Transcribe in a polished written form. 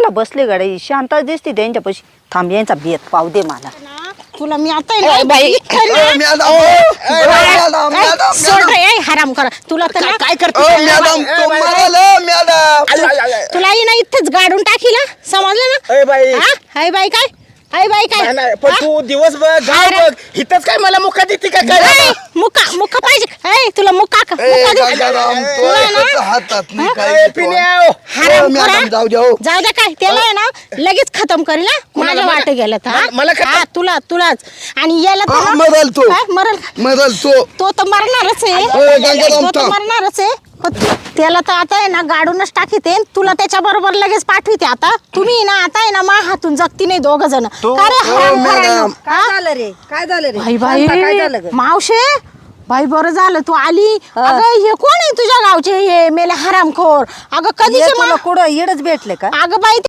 काला बसले गाडी शांत दिसते त्यांच्यापाशी. थांब यांचा बेत पाव दे मला. तुला मी आता मॅडम हराम करा तुला तर काय करते मॅडम तो मराल मॅडम. तुला ना इथेच गाडून टाकील समजलं ना. बाई हाय बाई काय हाय बाई काय नाही, पण तू दिवस बघ गाव बघ इथंच काय मला मुका देते का काय ए, मुका पाहिजे तुला मुका गंगाराम तो एकच हातात नाही काय पिण्याव मॅडम जाऊ द्या. जाऊ द्या काय त्याला आहे ना लगेच खतम करेल ना. माझ्या वाटे गेलं तर मला खतम? तुलाच आणि याला तर ना- मरल तो काय? मरल मरल तो. तो तर मरणारच आहे. गंगाराम तो तर थांब. मरणारच आहे. त्याला तर आता आहे ना गाडूनच टाकीते तुला त्याच्या बरोबर लगेच पाठविते. आता तुम्ही ना आता आहे ना मा हातून जगती नाही दोघ जण. मॅडम. काय झालं रे काय झालं रे बाई बाई काय झालं ग? मावशे बाई बरं झालं तू आली. अगं हे कोण आहे तुझ्या गावचे हे मेले हरामखोर. अगं हे कधीचे तुला कुठं येडच भेटले का? अगं बाई